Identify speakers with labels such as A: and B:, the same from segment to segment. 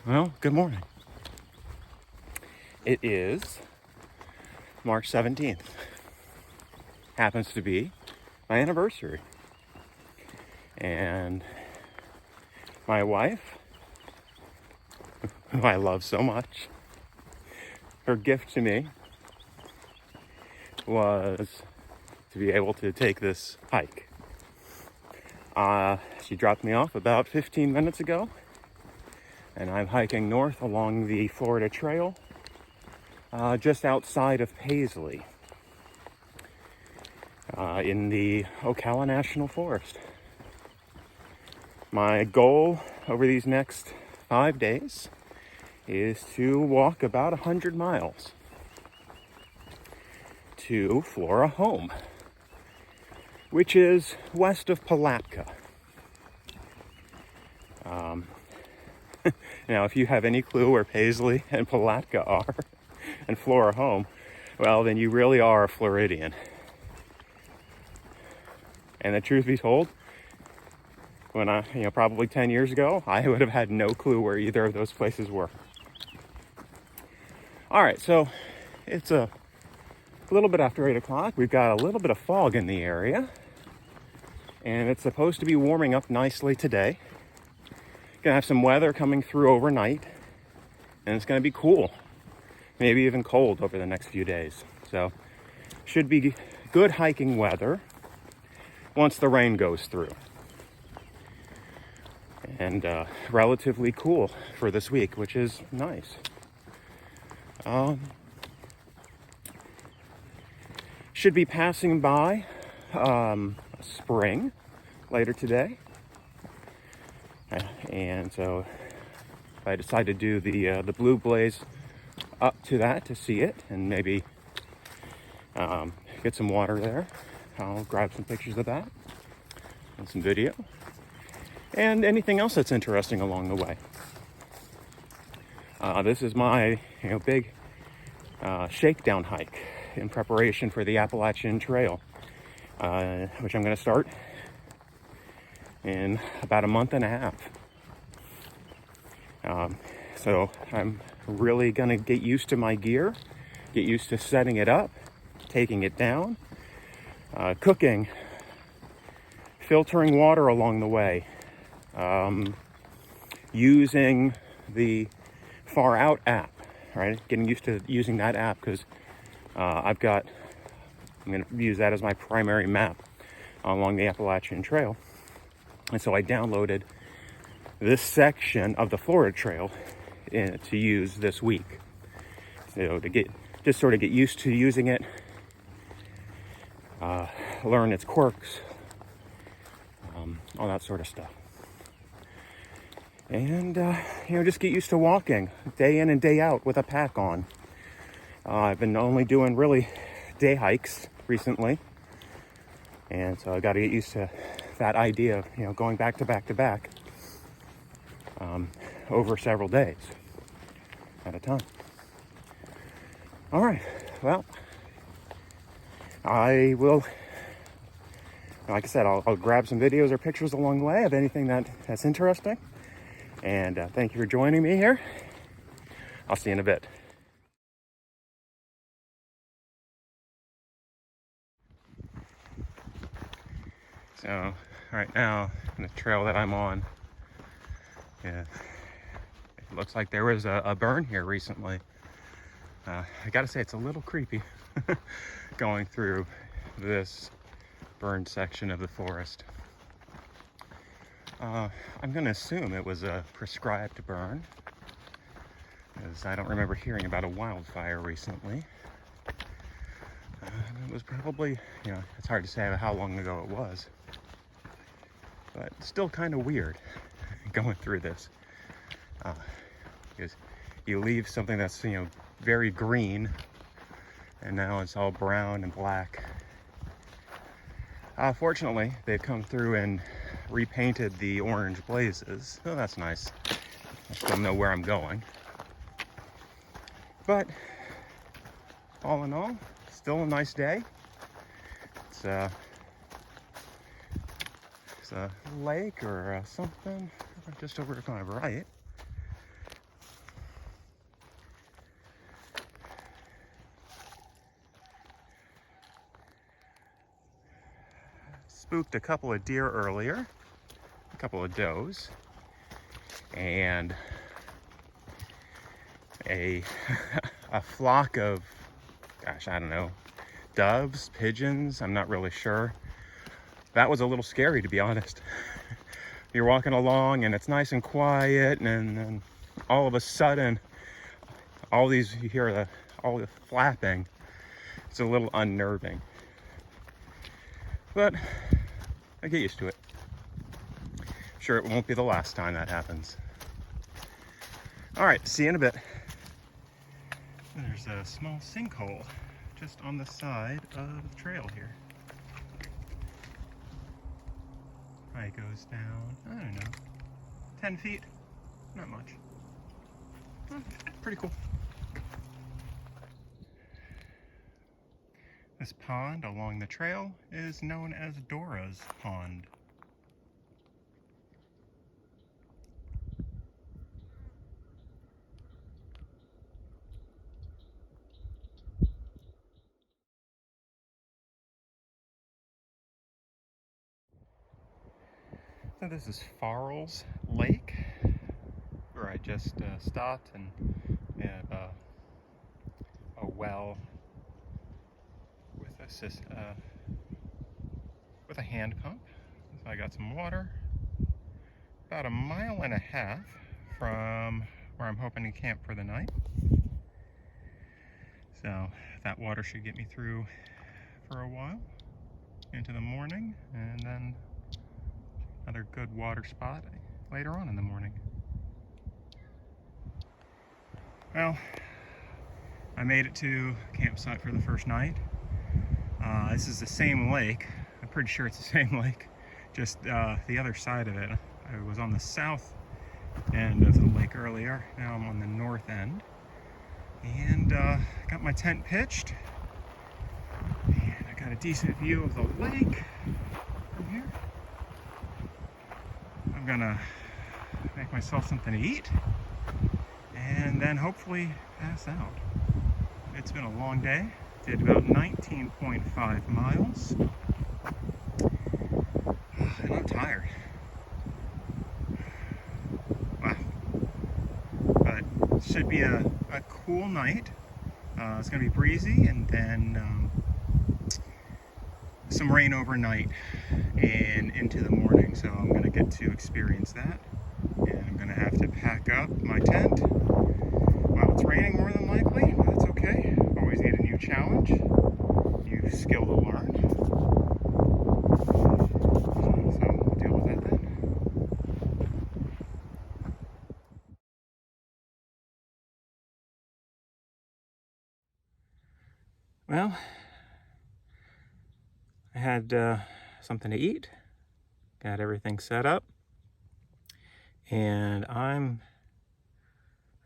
A: Well, good morning. It is March 17th. Happens to be my anniversary. And my wife, who I love so much, her gift to me was to be able to take this hike. She dropped me off about 15 minutes ago, and I'm hiking north along the Florida Trail, just outside of Paisley, in the Ocala National Forest. My goal over these next 5 days is to walk about 100 miles to Flora Home, which is west of Palatka. Now, if you have any clue where Paisley and Palatka are, and Flora Home, well, then you really are a Floridian. And the truth be told, when probably 10 years ago, I would have had no clue where either of those places were. All right, so it's a little bit after 8 o'clock. We've got a little bit of fog in the area, and it's supposed to be warming up nicely today. Gonna have some weather coming through overnight, and it's gonna be cool, maybe even cold over the next few days. So should be good hiking weather once the rain goes through, and relatively cool for this week, which is nice. Should be passing by spring later today. And so I decided to do the blue blaze up to that to see it, and maybe get some water there. I'll grab some pictures of that and some video and anything else that's interesting along the way. This is my big shakedown hike in preparation for the Appalachian Trail, which I'm going to start in about a month and a half. So I'm really gonna get used to my gear, get used to setting it up, taking it down, cooking, filtering water along the way, using the Far Out app, right? Getting used to using that app because I'm gonna use that as my primary map along the Appalachian Trail. And so I downloaded this section of the Florida Trail to use this week. So to get used to using it, learn its quirks, all that sort of stuff. And, just get used to walking day in and day out with a pack on. I've been only doing really day hikes recently. And so I got to get used to that idea of, going back to back to back over several days at a time. All right, well, I will, like I said, I'll grab some videos or pictures along the way of anything that's interesting. And thank you for joining me here. I'll see you in a bit. So right now, the trail that I'm on, it looks like there was a burn here recently. I gotta say, it's a little creepy going through this burned section of the forest. I'm gonna assume it was a prescribed burn, because I don't remember hearing about a wildfire recently. It was probably, it's hard to say how long ago it was, but still kind of weird going through this, because you leave something that's very green, and now it's all brown and black. Fortunately, they've come through and repainted the orange blazes. Oh, that's nice. I still know where I'm going, but all in all, still a nice day. It's a lake or something just over to my right. spooked a couple of deer earlier, a couple of does, and a a flock of, gosh, I don't know, doves, pigeons, I'm not really sure. That was a little scary, to be honest. You're walking along and it's nice and quiet, and then all of a sudden, you hear all the flapping. It's a little unnerving, but I get used to it. Sure, it won't be the last time that happens. All right, see you in a bit. There's a small sinkhole just on the side of the trail here. Probably goes down, I don't know, 10 feet, not much. Pretty cool. This pond along the trail is known as Dora's Pond. So this is Farles Lake, where I just stopped, and we have a well with a hand pump. So I got some water, about 1.5 miles from where I'm hoping to camp for the night. So that water should get me through for a while into the morning, and then another good water spot later on in the morning. Well, I made it to campsite for the first night. This is the same lake. I'm pretty sure it's the same lake, just the other side of it. I was on the south end of the lake earlier. Now I'm on the north end. And got my tent pitched. And I got a decent view of the lake from here. I'm gonna make myself something to eat and then hopefully pass out. It's been a long day. Did about 19.5 miles. And I'm tired. Wow. But it should be a cool night. It's gonna be breezy, and then some rain overnight and into the morning. So I'm gonna get to experience that. And I'm gonna have to pack up my tent while it's raining, more than likely, but that's okay. Always need a new challenge, new skill to learn. So we'll deal with that then. Well, I had something to eat, got everything set up, and I'm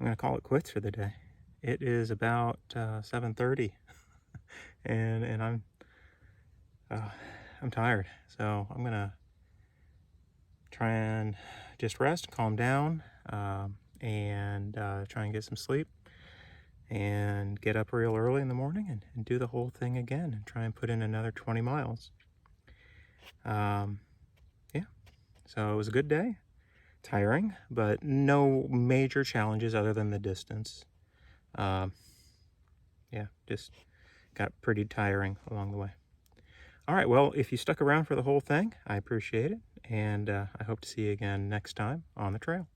A: gonna call it quits for the day. It is about 7:30, and I'm tired, so I'm gonna try and just rest, calm down, and try and get some sleep, and get up real early in the morning and do the whole thing again, and try and put in another 20 miles. Yeah, so it was a good day. Tiring, but no major challenges other than the distance. Yeah, just got pretty tiring along the way. All right, well, if you stuck around for the whole thing, I appreciate it, and I hope to see you again next time on the trail.